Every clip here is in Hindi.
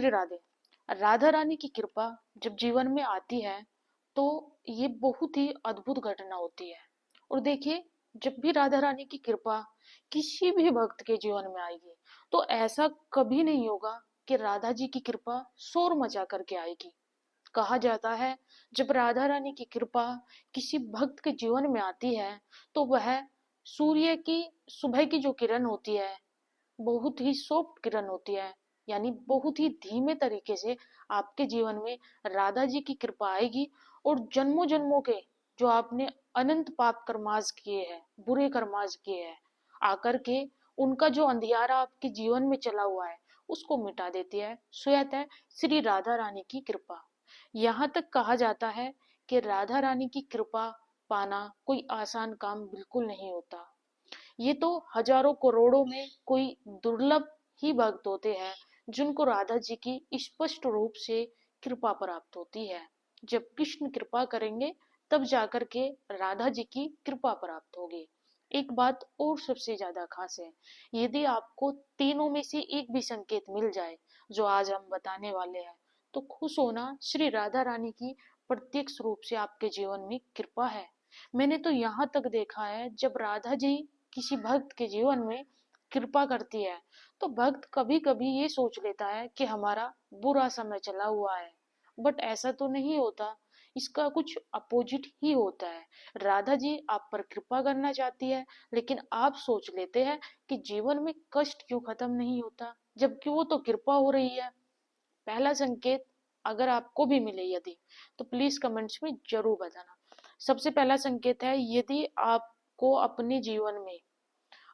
श्री राधे। राधा रानी की कृपा जब जीवन में आती है तो ये बहुत ही अद्भुत घटना होती है। और देखिए, जब भी राधा रानी की कृपा किसी भी भक्त के जीवन में आएगी तो ऐसा कभी नहीं होगा कि राधा जी की कृपा शोर मचा करके आएगी। कहा जाता है, जब राधा रानी की कृपा किसी भक्त के जीवन में आती है तो वह सूर्य की सुबह की जो किरण होती है, बहुत ही सॉफ्ट किरण होती है, यानी बहुत ही धीमे तरीके से आपके जीवन में राधा जी की कृपा आएगी। और जन्मों जन्मों के जो आपने अनंत पाप कर्माज किए हैं, बुरे कर्माज किए हैं, आकर के उनका जो अंधियारा आपके जीवन में चला हुआ है उसको मिटा देती है स्वतः श्री राधा रानी की कृपा। यहाँ तक कहा जाता है कि राधा रानी की कृपा पाना कोई आसान काम बिल्कुल नहीं होता। ये तो हजारों करोड़ों में कोई दुर्लभ ही भक्त होते हैं जिनको राधा जी की स्पष्ट रूप से कृपा प्राप्त होती है। जब कृष्ण कृपा करेंगे तब जाकर के राधा जी की कृपा प्राप्त होगी। एक बात और सबसे ज्यादा खास है, यदि आपको तीनों में से एक भी संकेत मिल जाए जो आज हम बताने वाले हैं, तो खुश होना, श्री राधा रानी की प्रत्यक्ष रूप से आपके जीवन में कृपा है। मैंने तो यहाँ तक देखा है, जब राधा जी किसी भक्त के जीवन में कृपा करती है तो भक्त कभी कभी ये सोच लेता है कि हमारा बुरा समय चला हुआ है, बट ऐसा तो नहीं होता। इसका कुछ अपोजिट ही होता है। राधा जी आप पर कृपा करना चाहती है, लेकिन आप सोच लेते हैं कि जीवन में कष्ट क्यों खत्म नहीं होता, जबकि वो तो कृपा हो रही है। पहला संकेत अगर आपको भी मिले यदि, तो प्लीज कमेंट्स में जरूर बताना। सबसे पहला संकेत है, यदि आपको अपने जीवन में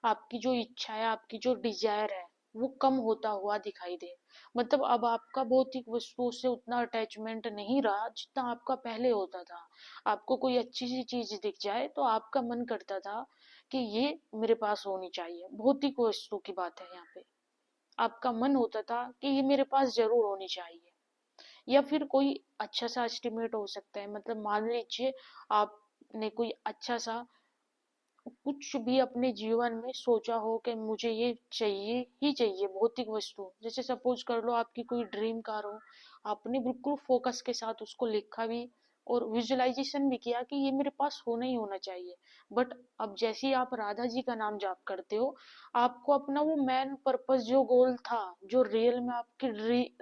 आपकी जो इच्छा है, आपकी जो डिजायर है, वो कम होता हुआ दिखाई दे। मतलब अब आपका भौतिक वस्तुओं से उतना अटैचमेंट नहीं रहा जितना आपका पहले होता था। आपको कोई अच्छी सी चीज दिख जाए तो आपका मन करता था कि ये मेरे पास होनी चाहिए। भौतिक वस्तु की बात है यहाँ पे। आपका मन होता था कि ये मेरे पास जरूर होनी चाहिए। या फिर कोई अच्छा सा एस्टिमेट हो सकता है, मतलब मान लीजिए आपने कोई अच्छा सा कुछ भी अपने जीवन में सोचा हो कि मुझे ये चाहिए ही चाहिए, भौतिक वस्तु। जैसे सपोज कर लो आपकी कोई ड्रीम कार हो, आपने बिल्कुल फोकस के साथ उसको लिखा भी और विजुअलाइजेशन भी किया कि ये मेरे पास होना ही होना चाहिए। बट अब जैसे ही आप राधा जी का नाम जाप करते हो, आपको अपना वो मैन पर्पस जो गोल था, जो रियल में आपकी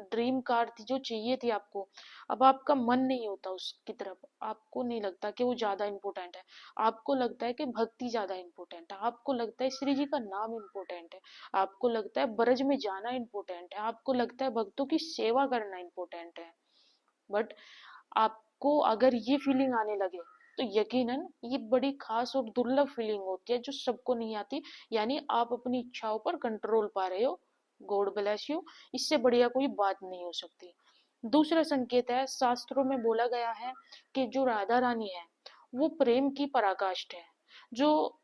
ड्रीम कार थी जो चाहिए थी आपको, अब आपका मन नहीं होता उसकी तरफ। आपको नहीं लगता कि वो ज्यादा इंपॉर्टेंट है। आपको लगता है कि भक्ति ज्यादा इंपॉर्टेंट है, आपको लगता है श्री जी का नाम इंपॉर्टेंट है, आपको लगता है ब्रज में जाना इंपॉर्टेंट है, आपको लगता है भक्तों की सेवा करना इंपॉर्टेंट है। बट आपको अगर ये फीलिंग आने लगे तो यकीनन ये बड़ी खास और दुर्लभ फीलिंग होती है जो सबको नहीं आती। यानी आप अपनी इच्छाओं पर कंट्रोल पा रहे हो। God bless you. इससे बढ़िया कोई बात नहीं हो सकती। दूसरा संकेत है, शास्त्रों में बोला गया है कि जो राधा रानी है वो प्रेम की पराकाष्ठ है। जो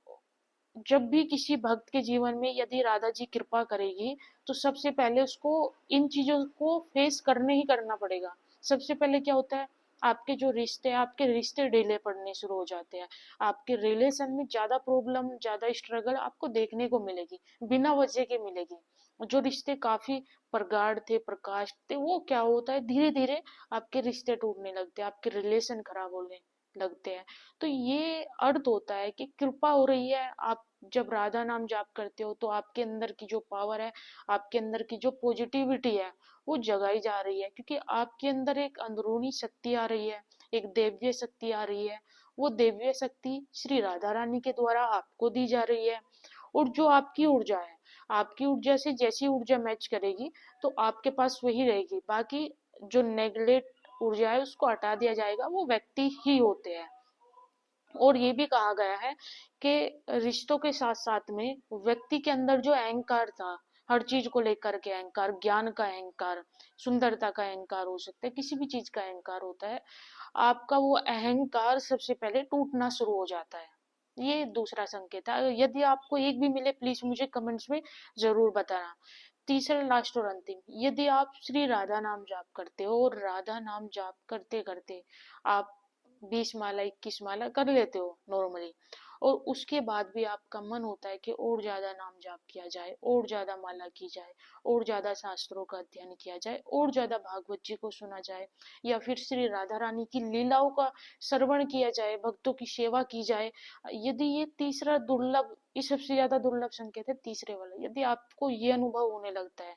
जब भी किसी भक्त के जीवन में यदि राधा जी कृपा करेगी तो सबसे पहले उसको इन चीजों को फेस करने ही करना पड़ेगा। सबसे पहले क्या होता है, आपके जो रिश्ते हैं, आपके रिश्ते ढीले पड़ने शुरू हो जाते हैं। आपके रिलेशन में ज्यादा प्रॉब्लम, ज्यादा स्ट्रगल आपको देखने को मिलेगी, बिना वजह के मिलेगी। जो रिश्ते काफी प्रगाढ़ थे, प्रकाश थे, वो क्या होता है, धीरे धीरे आपके रिश्ते टूटने लगते हैं, आपके रिलेशन खराब होने लगते हैं। तो ये अर्थ होता है कि कृपा हो रही है। आप जब राधा नाम जाप करते हो तो आपके अंदर की जो पावर है, आपके अंदर की जो पॉजिटिविटी है, वो जगाई जा रही है, क्योंकि आपके अंदर एक अंदरूनी शक्ति आ रही है, एक दिव्य शक्ति आ रही है। वो दिव्य शक्ति श्री राधा रानी के द्वारा आपको दी जा रही है। और जो आपकी ऊर्जा है, आपकी ऊर्जा से जैसी ऊर्जा मैच करेगी तो आपके पास वही रहेगी। बाकी जो नेगलेक्ट ऊर्जा है उसको हटा दिया जाएगा, वो व्यक्ति ही होते हैं। और ये भी कहा गया है कि रिश्तों के साथ साथ में व्यक्ति के अंदर जो अहंकार था, हर चीज को लेकर के अहंकार, ज्ञान का अहंकार, सुंदरता का अहंकार हो सकता है, किसी भी चीज का अहंकार होता है, आपका वो अहंकार सबसे पहले टूटना शुरू हो जाता है। ये दूसरा संकेत है। यदि आपको एक भी मिले प्लीज मुझे कमेंट्स में जरूर बताना। तीसरा, लास्ट और अंतिम, यदि आप श्री राधा नाम जाप करते हो और राधा नाम जाप करते करते आप 20 माला 21 माला कर लेते हो नॉर्मली, और उसके बाद भी आपका मन होता है कि और ज्यादा नाम जाप किया जाए, और ज्यादा माला की जाए, और ज्यादा शास्त्रों का अध्ययन किया जाए, और ज्यादा भागवत जी को सुना जाए, या फिर श्री राधा रानी की लीलाओं का श्रवण किया जाए, भक्तों की सेवा की जाए। यदि ये तीसरा दुर्लभ, ये सबसे ज्यादा दुर्लभ संकेत है तीसरे वाला, यदि आपको ये अनुभव होने लगता है,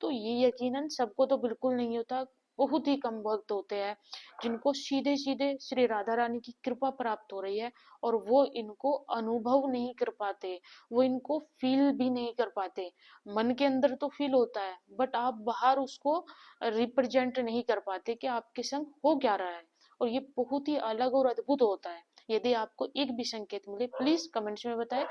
तो ये यकीनन सबको तो बिल्कुल नहीं होता। बहुत ही कम भक्त होते हैं जिनको सीधे सीधे श्री राधा रानी की कृपा प्राप्त हो रही है, और वो इनको अनुभव नहीं कर पाते, वो इनको फील भी नहीं कर पाते। मन के अंदर तो फील होता है, बट आप बाहर उसको रिप्रेजेंट नहीं कर पाते कि आपके संग हो क्या रहा है। और ये बहुत ही अलग और अद्भुत होता है। यदि आपको एक भी संकेत मिले, प्लीज कमेंट्स में बताएं।